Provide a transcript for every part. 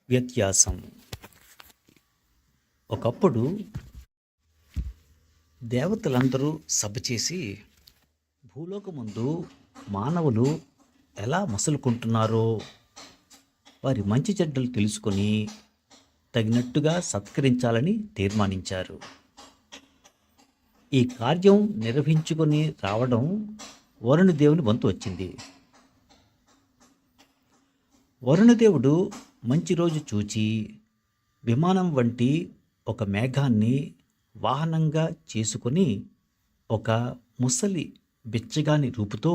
వ్యత్యాసం. ఒకప్పుడు దేవతలందరూ సభ చేసి భూలోకముందు మానవులు ఎలా మసలుకుంటున్నారో వారి మంచి చెడ్డలు తెలుసుకొని తగినట్టుగా సత్కరించాలని తీర్మానించారు. ఈ కార్యం నిర్వహించుకొని రావడం వరుణదేవుని వంతు వచ్చింది. వరుణదేవుడు మంచి రోజు చూచి విమానం వంటి ఒక మేఘాన్ని వాహనంగా చేసుకొని ఒక ముసలి బిచ్చగాని రూపుతో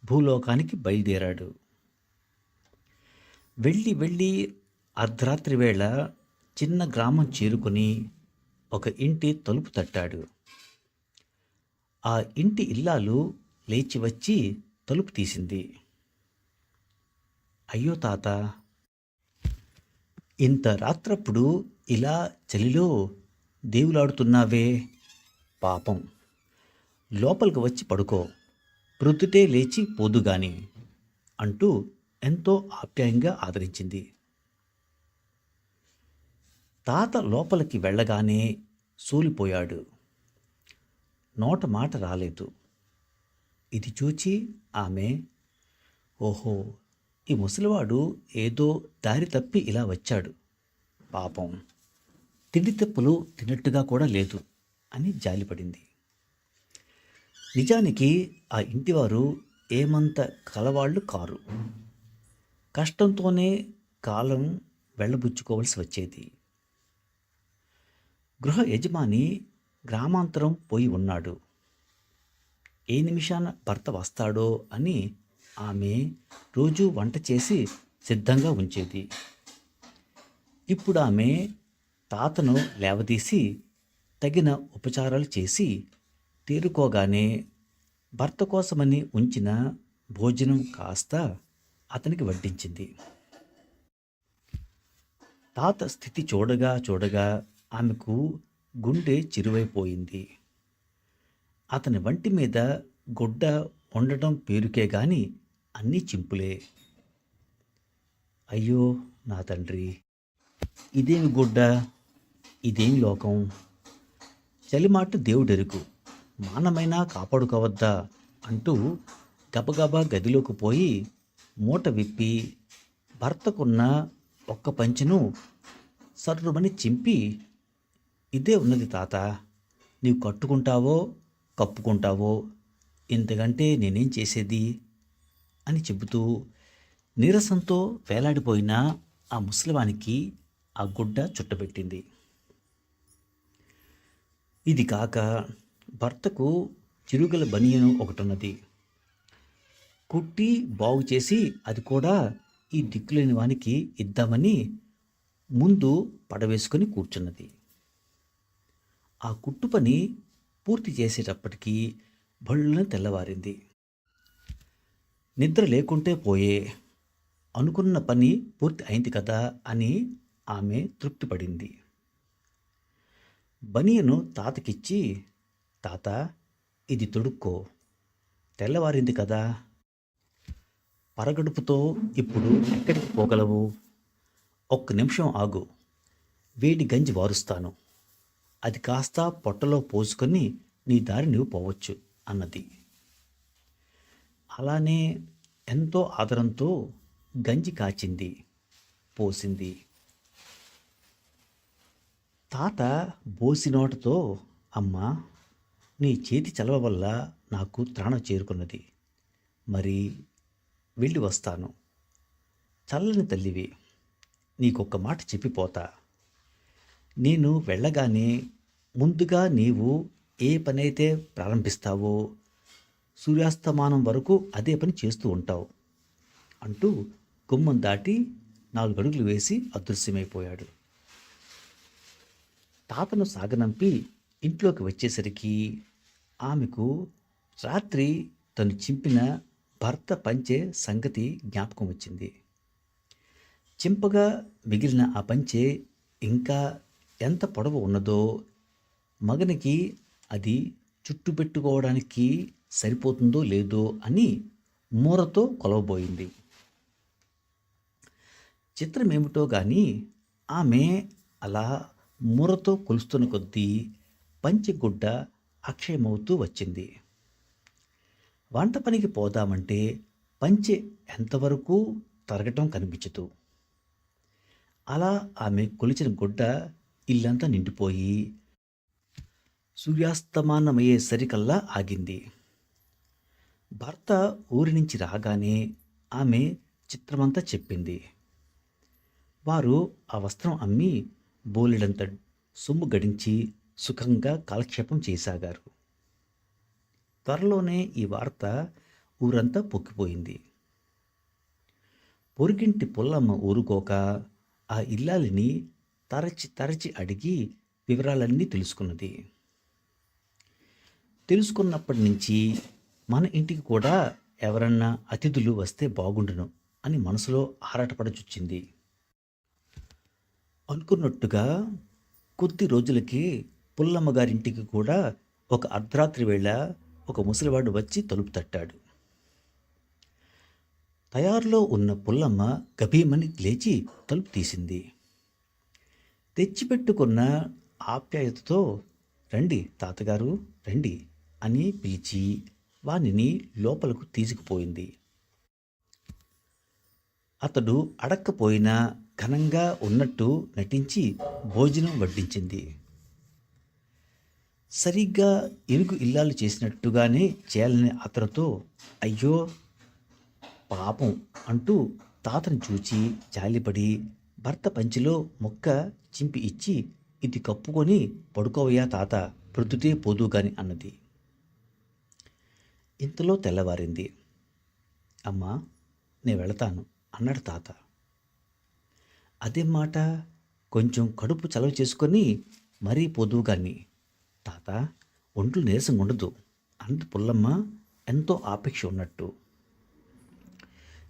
భూలోకానికి బయలుదేరాడు. వెళ్ళి అర్ధరాత్రి వేళ చిన్న గ్రామం చేరుకొని ఒక ఇంటి తలుపు తట్టాడు. ఆ ఇంటి ఇల్లాలు లేచి వచ్చి తలుపు తీసింది. అయ్యో తాత, ఇంత రాత్రప్పుడు ఇలా చలిలో దేవులాడుతున్నావే, పాపం, లోపలికి వచ్చి పడుకో, ప్రొద్దుటే లేచి పోదుగాని అంటూ ఎంతో ఆప్యాయంగా ఆదరించింది. తాత లోపలికి వెళ్ళగానే సూలిపోయాడు. నోట మాట రాలేదు. ఇది చూచి ఆమె, ఓహో, ఈ ముసలివాడు ఏదో దారి తప్పి ఇలా వచ్చాడు, పాపం, తిండి తెప్పులు తినట్టుగా కూడా లేదు అని జాలిపడింది. నిజానికి ఆ ఇంటివారు ఏమంత కలవాళ్ళు కారు. కష్టంతోనే కాలం వెళ్ళబుచ్చుకోవలసి వచ్చేది. గృహ యజమాని గ్రామాంతరం పోయి ఉన్నాడు. ఏ నిమిషాన భర్త వస్తాడో అని ఆమె రోజూ వంట చేసి సిద్ధంగా ఉంచేది. ఇప్పుడు ఆమె తాతను లేవదీసి తగిన ఉపచారాలు చేసి తేరుకోగానే భర్త కోసమని ఉంచిన భోజనం కాస్త అతనికి వడ్డించింది. తాత స్థితి చూడగా ఆమెకు గుండె చిరువైపోయింది. అతని వంటి మీద గుడ్డ ఉండటం పేరుకే గాని అన్నీ చింపులే. అయ్యో నా తండ్రి, ఇదేమి గుడ్డ, ఇదేమి లోకం, చలిమాటు దేవుడెరుకు, మానమైనా కాపాడుకోవద్దా అంటూ గబగబా గదిలోకి పోయి మూట విప్పి భర్తకున్న ఒక్క పంచెను సర్రుమని చింపి, ఇదే ఉన్నది తాత, నీవు కట్టుకుంటావో కప్పుకుంటావో, ఇంతకంటే నేనేం చేసేది అని చెబుతూ నీరసంతో వేలాడిపోయిన ఆ ముసలివానికి ఆ గుడ్డ చుట్టబెట్టింది. ఇది కాక భర్తకు చిరుగల బనియను ఒకటున్నది. కుట్టి బాగు చేసి అది కూడా ఈ దిక్కులేని వానికి ఇద్దామని ముందు పడవేసుకొని కూర్చున్నది. ఆ కుట్టు పని పూర్తి చేసేటప్పటికీ భళ్ళున తెల్లవారింది. నిద్ర లేకుంటే పోయే, అనుకున్న పని పూర్తి అయింది కదా అని ఆమె తృప్తిపడింది. బనియను తాతకిచ్చి, తాత, ఇది తొడుక్కో, తెల్లవారింది కదా, పరగడుపుతో ఇప్పుడు ఎక్కడికి పోగలవు, ఒక్క నిమిషం ఆగు, వేడి గంజి వారుస్తాను, అది కాస్త పొట్టలో పోసుకొని నీ దారి నువ్వు పోవచ్చు అన్నది. అలానే ఎంతో ఆదరంతో గంజి కాచింది, పోసింది. తాత బోసి నోటతో, అమ్మా, నీ చేతి చలవ వల్ల నాకు త్రాణం చేరుకున్నది, మరి వెళ్ళి వస్తాను, చల్లని తల్లివి, నీకొక్క మాట చెప్పిపోతా, నేను వెళ్ళగానే ముందుగా నీవు ఏ పనైతే ప్రారంభిస్తావో సూర్యాస్తమానం వరకు అదే పని చేస్తూ ఉంటావు అంటూ గుమ్మం దాటి 4 అడుగులు వేసి అదృశ్యమైపోయాడు. తాతను సాగనంపి ఇంట్లోకి వచ్చేసరికి ఆమెకు రాత్రి తను చింపిన భర్త పంచె సంగతి జ్ఞాపకం వచ్చింది. చింపగా మిగిలిన ఆ పంచె ఇంకా ఎంత పొడవు ఉన్నదో, మగనికి అది చుట్టుపెట్టుకోవడానికి సరిపోతుందో లేదో అని మూరతో కొలవబోయింది. చిత్రమేమిటో గాని ఆమె అలా మూరతో కొలుస్తున్న కొద్దీ పంచెగుడ్డ అక్షయమవుతూ వచ్చింది. వంట పనికి పోదామంటే పంచె ఎంతవరకు తరగటం కనిపించదు. అలా ఆమె కొలిచిన గుడ్డ ఇల్లంతా నిండిపోయి సూర్యాస్తమానమయ్యేసరికల్లా ఆగింది. భర్త ఊరి నుంచి రాగానే ఆమె చిత్రమంతా చెప్పింది. వారు ఆ వస్త్రం అమ్మి బోలెడంత సొమ్ము గడించి సుఖంగా కాలక్షేపం చేసాగారు. త్వరలోనే ఈ వార్త ఊరంతా పొక్కిపోయింది. పొరుగింటి పుల్లమ్మ ఊరుకోక ఆ ఇల్లాలిని తరచి తరచి అడిగి వివరాలన్నీ తెలుసుకున్నది. తెలుసుకున్నప్పటి నుంచి మన ఇంటికి కూడా ఎవరన్నా అతిథులు వస్తే బాగుండును అని మనసులో ఆరాటపడచొచ్చింది. అనుకున్నట్టుగా కొద్ది రోజులకి పుల్లమ్మ గారింటికి కూడా ఒక అర్ధరాత్రి వేళ ఒక ముసలివాడు వచ్చి తలుపు తట్టాడు. తయారులో ఉన్న పుల్లమ్మ గభీమని లేచి తలుపు తీసింది. తెచ్చిపెట్టుకున్న ఆప్యాయతతో రండి తాతగారు రండి అని పిలిచి వానిని లోపలకు తీసుకుపోయింది. అతడు అడక్కపోయినా ఘనంగా ఉన్నట్టు నటించి భోజనం వడ్డించింది. సరిగ్గా ఇరుగు ఇల్లాలు చేసినట్టుగానే చేయాలని అతనితో అయ్యో పాపం అంటూ తాతను చూచి జాలిపడి భర్త పంచిలో మొక్క చింపి ఇచ్చి ఇది కప్పుకొని పడుకోవయ్యా తాత ప్రొద్దుటే పోదుగాని అన్నది. ఇంతలో తెల్లవారింది. అమ్మా నేను వెళతాను అన్నాడు తాత. అదేం మాట, కొంచెం కడుపు చలవ చేసుకొని మరీ పోదువుగాని తాత ఒంట్లు నీరసంగా ఉండదు అన్నది పుల్లమ్మ ఎంతో ఆపేక్ష ఉన్నట్టు.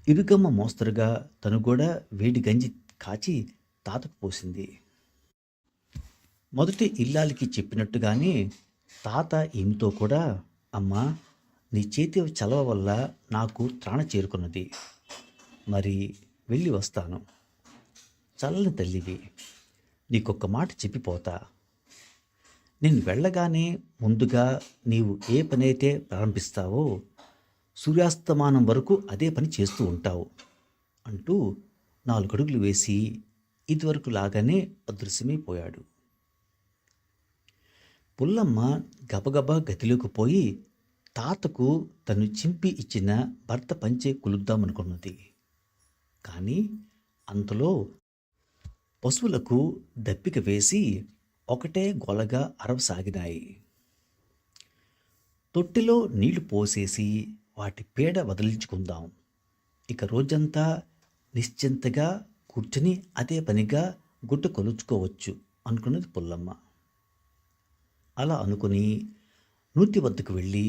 ఇరుగమ్మ మోస్తరుగా తను కూడా వేడి గంజి కాచి తాతకు పోసింది. మొదటి ఇల్లాలికి చెప్పినట్టుగానే తాత ఈమెతో కూడా అమ్మా నీ చేతి చలవ వల్ల నాకు త్రాణ చేరుకున్నది, మరి వెళ్ళి వస్తాను. చల్లని తల్లివి, నీకొక్క మాట చెప్పిపోతా. నేను వెళ్ళగానే ముందుగా నీవు ఏ పనైతే ప్రారంభిస్తావో సూర్యాస్తమానం వరకు అదే పని చేస్తూ ఉంటావు అంటూ 4 అడుగులు వేసి ఇదివరకు లాగానే అదృశ్యమైపోయాడు. పుల్లమ్మ గబగబా గదిలోకి పోయి తాతకు తను చింపి ఇచ్చిన భర్త పంచే కులుద్దామనుకున్నది. కానీ అంతలో పశువులకు దప్పిక వేసి ఒకటే గొలగా అరవసాగినాయి. తొట్టిలో నీళ్లు పోసేసి వాటి పీడ వదిలించుకుందాం, ఇక రోజంతా నిశ్చింతగా కూర్చుని అదే పనిగా గుడ్డ కొలుచుకోవచ్చు అనుకున్నది పుల్లమ్మ. అలా అనుకుని నూతి వద్దకు వెళ్ళి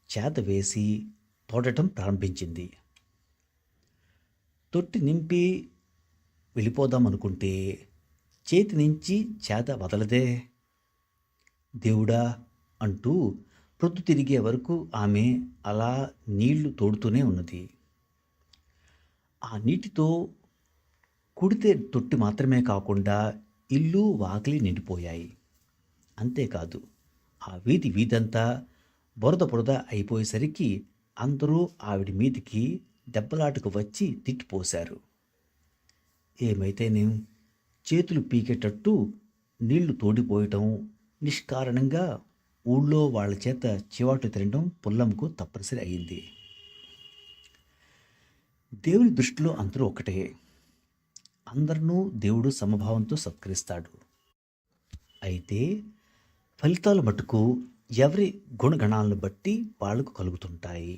చేత వేసి తోడటం ప్రారంభించింది. తొట్టి నింపి వెళ్ళిపోదామనుకుంటే చేతి నుంచి చేత వదలదే. దేవుడా అంటూ ప్రొద్దు తిరిగే వరకు ఆమె అలా నీళ్లు తోడుతూనే ఉన్నది. ఆ నీటితో కుడితే తొట్టి మాత్రమే కాకుండా ఇల్లు వాకిలి నిండిపోయాయి. అంతేకాదు ఆ వీధంతా బురద అయిపోయేసరికి అందరూ ఆవిడి మీదికి దెబ్బలాటకు వచ్చి తిట్టిపోశారు. ఏమైతేనేం చేతులు పీకేటట్టు నీళ్లు తోడిపోయటం, నిష్కారణంగా ఊళ్ళో వాళ్ళ చేత చివాట్లు తినడం పుల్లమ్మకు తప్పనిసరి అయింది. దేవుని దృష్టిలో అందరూ ఒకటే, అందరినూ దేవుడు సమభావంతో సత్కరిస్తాడు. అయితే ఫలితాలు మటుకు ఎవరి గుణగణాలను బట్టి వాళ్లకు కలుగుతుంటాయి.